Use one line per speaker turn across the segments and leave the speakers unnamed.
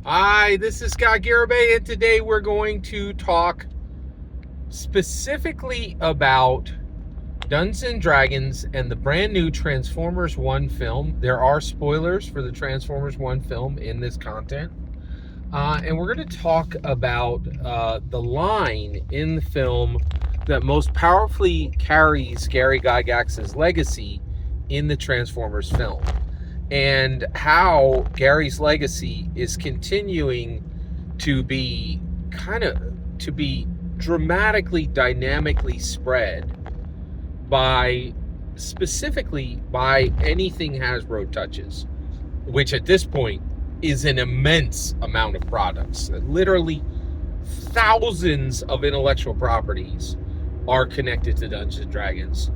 Hi, this is Scott Garibay, and today we're going to talk specifically about Dungeons and Dragons and the brand new Transformers 1 film. There are spoilers for the Transformers 1 film in this content. And we're going to talk about the line in the film that most powerfully carries Gary Gygax's legacy in the Transformers film, and how Gary's legacy is continuing to be dramatically, dynamically spread by specifically by anything Hasbro touches, which at this point is an immense amount of products. Literally thousands of intellectual properties are connected to Dungeons and Dragons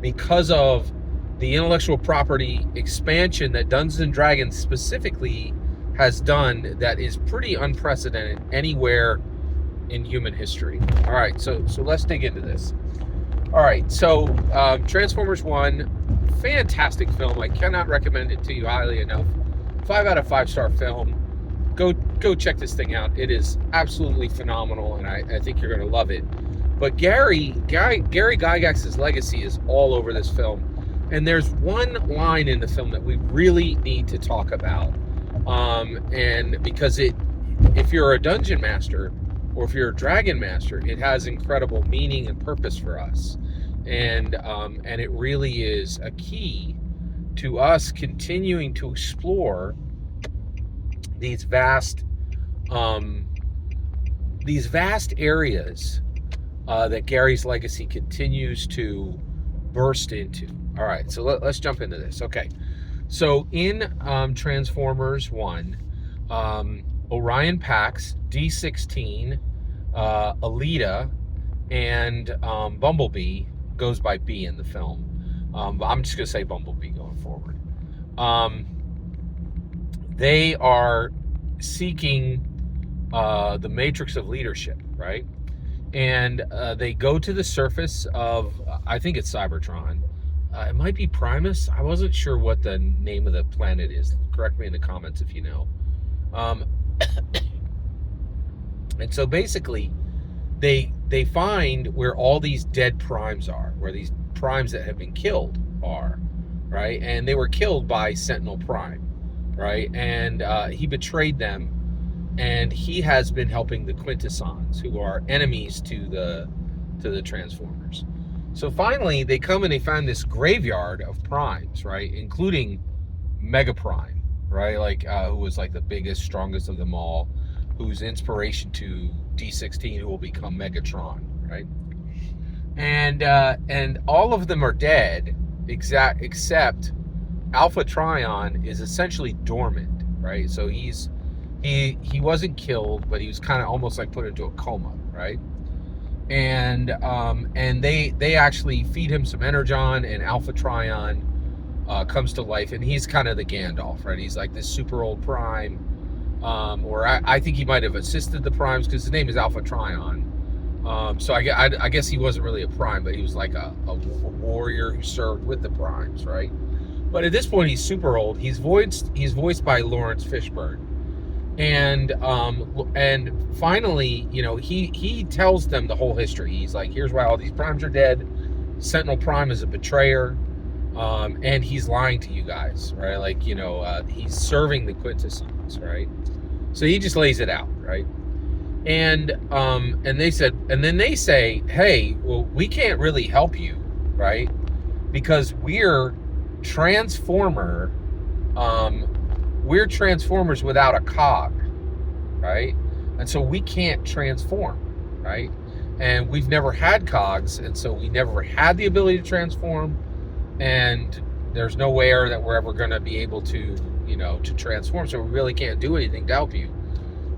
because of the intellectual property expansion that Dungeons and Dragons specifically has done that is pretty unprecedented anywhere in human history. All right, so let's dig into this. All right, so Transformers 1, fantastic film. I cannot recommend it to you highly enough. 5 out of 5 star film. Go check this thing out. It is absolutely phenomenal, and I think you're going to love it. But Gary Gygax's legacy is all over this film. And there's one line in the film that we really need to talk about. And because if you're a dungeon master or if you're a dragon master, it has incredible meaning and purpose for us. And it really is a key to us continuing to explore these vast areas that Gary's legacy continues to burst into. All right, so let's jump into this. Okay, so in Transformers 1, Orion Pax, D16, Alita, and Bumblebee goes by B in the film. I'm just going to say Bumblebee going forward. They are seeking the matrix of leadership, right? And they go to the surface of, I think it's Cybertron. It might be Primus. I wasn't sure what the name of the planet is. Correct me in the comments if you know. And so basically, they find where all these dead primes are, where these primes that have been killed are, right? And they were killed by Sentinel Prime, right? And he betrayed them, and he has been helping the Quintessons, who are enemies to the Transformers. So finally, they come and they find this graveyard of primes, right? Including Mega Prime, right? Like, who was like the biggest, strongest of them all, who's inspiration to D16, who will become Megatron, right? And all of them are dead, except Alpha Trion is essentially dormant, right? So he wasn't killed, but he was kind of almost like put into a coma, right? And they actually feed him some Energon, and Alpha Trion comes to life, and he's kind of the Gandalf, right? He's like this super old prime, or I think he might have assisted the primes because his name is Alpha Trion. So I guess he wasn't really a prime, but he was like a warrior who served with the primes, right? But at this point, he's super old. He's voiced by Lawrence Fishburne. And finally, you know, he tells them the whole history. He's like, here's why all these primes are dead. Sentinel Prime is a betrayer, and he's lying to you guys, right? Like, you know, he's serving the Quintessons, right? So he just lays it out, right? And then they say, hey, well, we can't really help you, right? Because we're Transformers without a cog, right? And so we can't transform, right? And we've never had cogs, and so we never had the ability to transform, and there's nowhere that we're ever going to be able to, you know, to transform, so we really can't do anything to help you.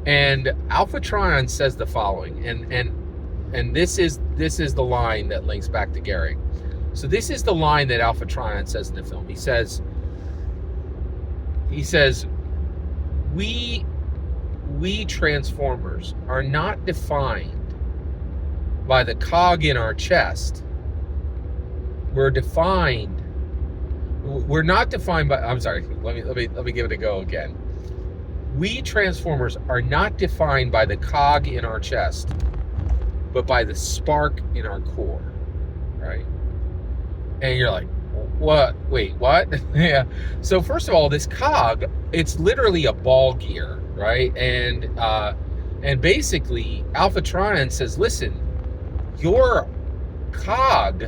And Alpha Trion says the following, and this is the line that links back to Gary. So this is the line that Alpha Trion says in the film. He says, we Transformers are not defined by the cog in our chest. We're not defined by, I'm sorry, let me give it a go again. We Transformers are not defined by the cog in our chest, but by the spark in our core, right? And you're like, what? Wait, what? Yeah. So first of all, this cog, it's literally a ball gear, right? And basically, Alpha Trion says, listen, your cog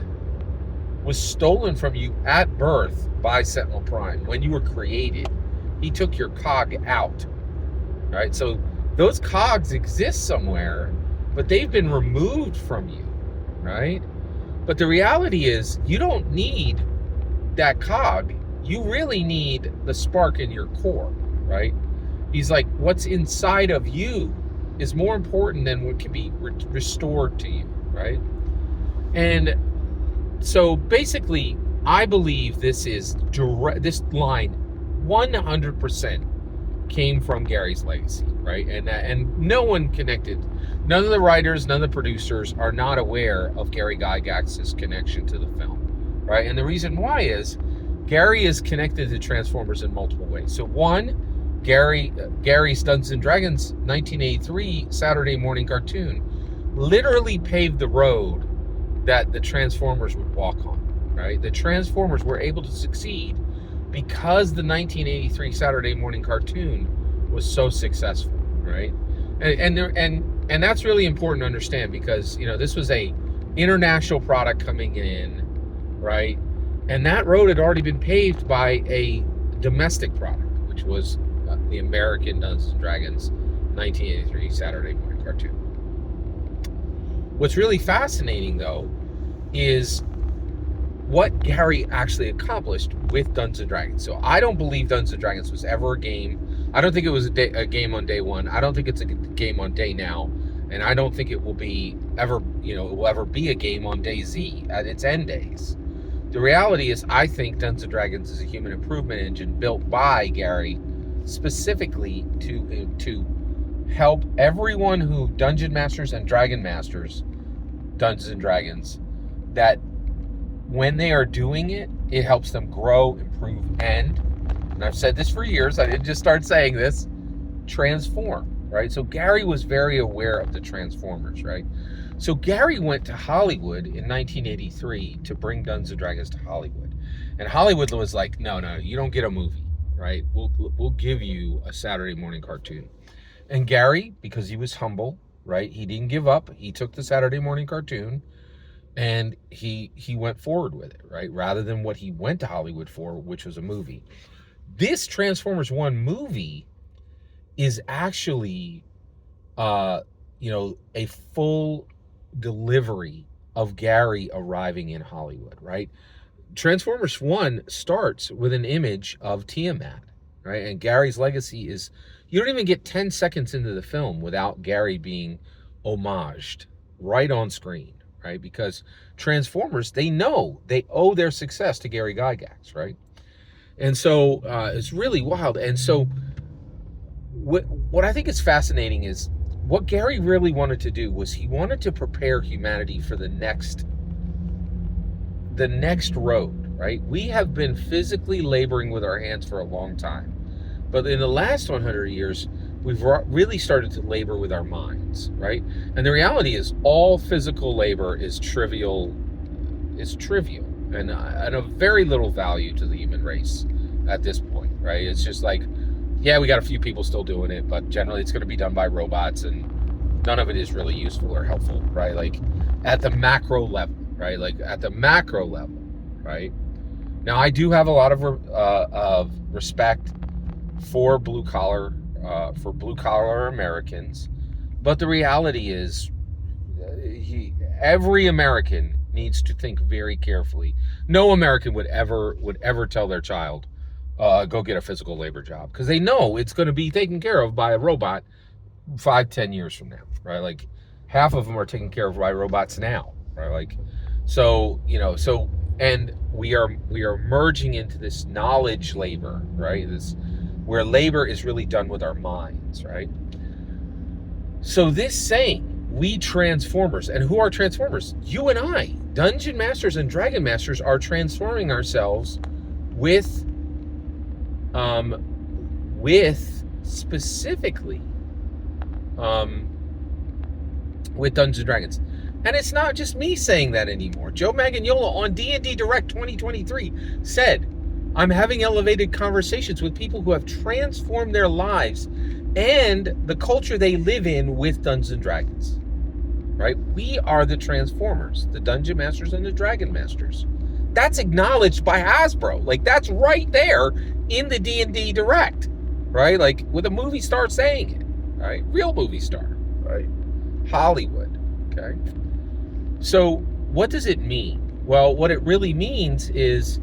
was stolen from you at birth by Sentinel Prime. When you were created, he took your cog out, right? So those cogs exist somewhere, but they've been removed from you, right? But the reality is, you don't need that cog. You really need the spark in your core, right? He's like, what's inside of you is more important than what can be restored to you, right? And so basically, I believe this is direct. This line, 100% came from Gary's legacy, right? And no one connected. None of the writers, none of the producers are not aware of Gary Gygax's connection to the film, right? And the reason why is Gary is connected to Transformers in multiple ways. So one, Gary's Dungeons and Dragons 1983 Saturday morning cartoon literally paved the road that the Transformers would walk on, right? The Transformers were able to succeed because the 1983 Saturday morning cartoon was so successful, right? And that's really important to understand, because this was a international product coming in, right? And that road had already been paved by a domestic product, which was the American Dungeons and Dragons 1983 Saturday morning cartoon. What's really fascinating, though, is what Gary actually accomplished with Dungeons and Dragons. So I don't believe Dungeons and Dragons was ever a game. I don't think it was a game on day one. I don't think it's a game on day now, and I don't think it will be ever. It will ever be a game on day Z at its end days. The reality is, I think Dungeons and Dragons is a human improvement engine built by Gary specifically to help everyone who Dungeon Masters and Dragon Masters Dungeons and Dragons, that when they are doing it, it helps them grow, improve, and I've said this for years, I didn't just start saying this, transform, right? So Gary was very aware of the Transformers, right? So Gary went to Hollywood in 1983 to bring Dungeons and Dragons to Hollywood. And Hollywood was like, no, you don't get a movie, right? We'll give you a Saturday morning cartoon. And Gary, because he was humble, right? He didn't give up. He took the Saturday morning cartoon and he went forward with it, right? Rather than what he went to Hollywood for, which was a movie. This Transformers 1 movie is actually, a full delivery of Gary arriving in Hollywood, right? Transformers 1 starts with an image of Tiamat, right? And Gary's legacy is, you don't even get 10 seconds into the film without Gary being homaged right on screen, right? Because Transformers, they know they owe their success to Gary Gygax, right? And so it's really wild. And so what I think is fascinating is what Gary really wanted to do was he wanted to prepare humanity for the next road, right? We have been physically laboring with our hands for a long time. But in the last 100 years, we've really started to labor with our minds, right? And the reality is all physical labor is trivial, and of very little value to the human race at this point, right? It's just like, yeah, we got a few people still doing it, but generally it's going to be done by robots, and none of it is really useful or helpful, right? Like at the macro level, right? Like at the macro level, right? Now, I do have a lot of respect for blue collar Americans, but the reality is, every American needs to think very carefully. No American would ever tell their child, go get a physical labor job, because they know it's going to be taken care of by a robot 5-10 years from now, right? Like half of them are taken care of by robots now, right? Like, and we are merging into this knowledge labor, right? This where labor is really done with our minds, right? So this saying, we Transformers, and who are Transformers? You and I, Dungeon Masters and Dragon Masters, are transforming ourselves with specifically with Dungeons and Dragons. And it's not just me saying that anymore. Joe Manganiello on D&D Direct 2023 said, I'm having elevated conversations with people who have transformed their lives and the culture they live in with Dungeons and Dragons. Right? We are the Transformers, the Dungeon Masters and the Dragon Masters. That's acknowledged by Hasbro. Like, that's right there in the D&D Direct. Right? Like, with a movie star saying it. Right? Real movie star. Right? Hollywood. Okay? So what does it mean? Well, what it really means is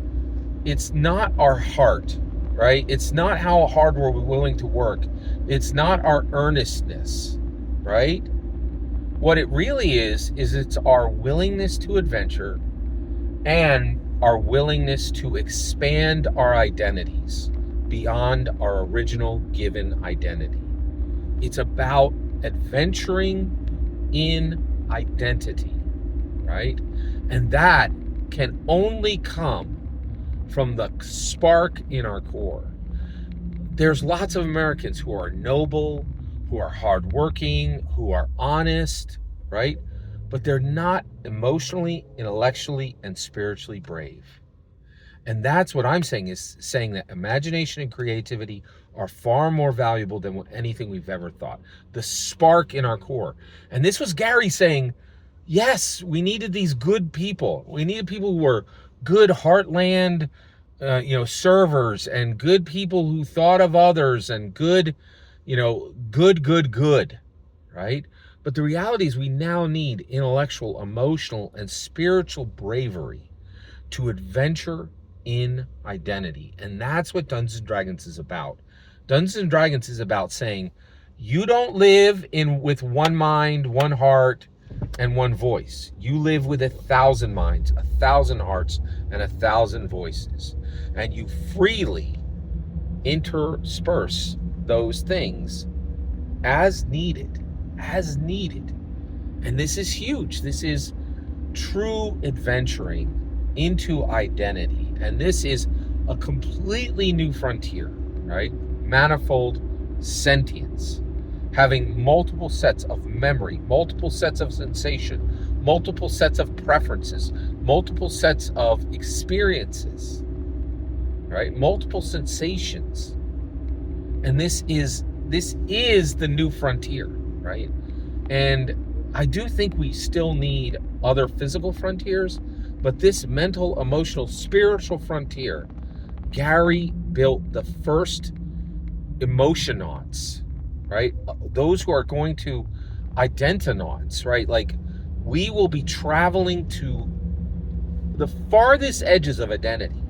it's not our heart, right? It's not how hard we're willing to work. It's not our earnestness, right? What it really is it's our willingness to adventure and our willingness to expand our identities beyond our original given identity. It's about adventuring in identity. Right? And that can only come from the spark in our core. There's lots of Americans who are noble, who are hardworking, who are honest, right? But they're not emotionally, intellectually, and spiritually brave. And that's what I'm saying, is saying that imagination and creativity are far more valuable than anything we've ever thought. The spark in our core. And this was Gary saying, yes, we needed these good people. We needed people who were good heartland, servers, and good people who thought of others, and good, good, right? But the reality is we now need intellectual, emotional, and spiritual bravery to adventure in identity. And that's what Dungeons and Dragons is about. Dungeons and Dragons is about saying, you don't live with one mind, one heart, and one voice. You live with 1,000 minds, 1,000 hearts, and 1,000 voices. And you freely intersperse those things as needed. And this is huge. This is true adventuring into identity. And this is a completely new frontier, right? Manifold sentience. Having multiple sets of memory, multiple sets of sensation, multiple sets of preferences, multiple sets of experiences, right? Multiple sensations. And this is the new frontier, right? And I do think we still need other physical frontiers, but this mental, emotional, spiritual frontier, Gary built the first emotionauts, right? Those who are going to identinauts, right? Like, we will be traveling to the farthest edges of identity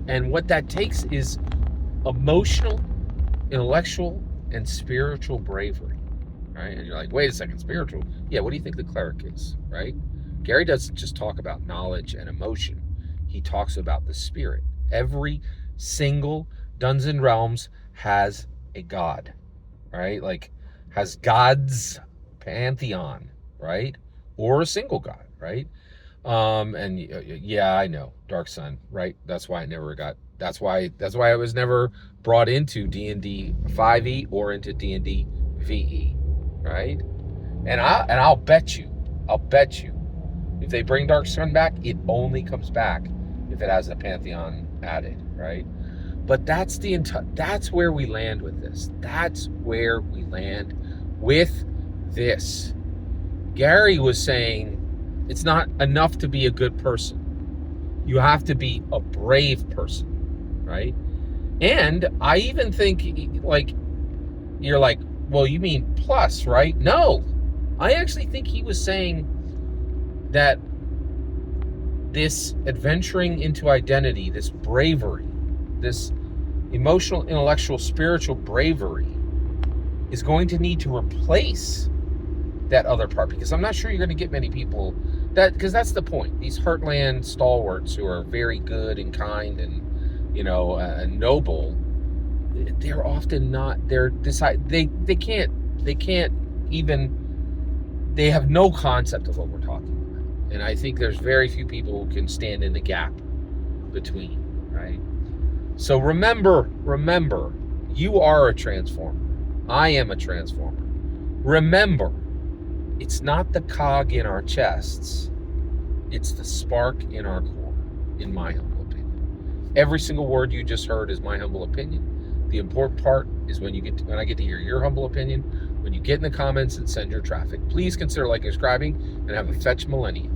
and what that takes is emotional, intellectual, and spiritual bravery, right? And you're like, wait a second, spiritual? Yeah, what do you think the cleric is, right? Gary doesn't just talk about knowledge and emotion. He talks about the spirit. Every single Dungeons and Realms has a god, right? Like, has God's pantheon, right? Or a single god, right? And yeah, I know, Dark Sun, right? That's why I was never brought into D&D 5e or into D&D VE, right? And I'll bet you, if they bring Dark Sun back, it only comes back if it has a pantheon added, right? But that's where we land with this. That's where we land with this. Gary was saying it's not enough to be a good person. You have to be a brave person, right? And I even think, like, you're like, well, you mean plus, right? No, I actually think he was saying that this adventuring into identity, this bravery, this emotional, intellectual, spiritual bravery is going to need to replace that other part, because I'm not sure you're going to get many people because that's the point. These Heartland stalwarts who are very good and kind and, noble, they're often not, they have no concept of what we're talking about. And I think there's very few people who can stand in the gap between, right? So remember, You are a transformer. I am a transformer. Remember, it's not the cog in our chests. It's the spark in our core, in my humble opinion. Every single word you just heard is my humble opinion. The important part is when I get to hear your humble opinion, when you get in the comments and send your traffic. Please consider liking and subscribing, and have a fetch millennium.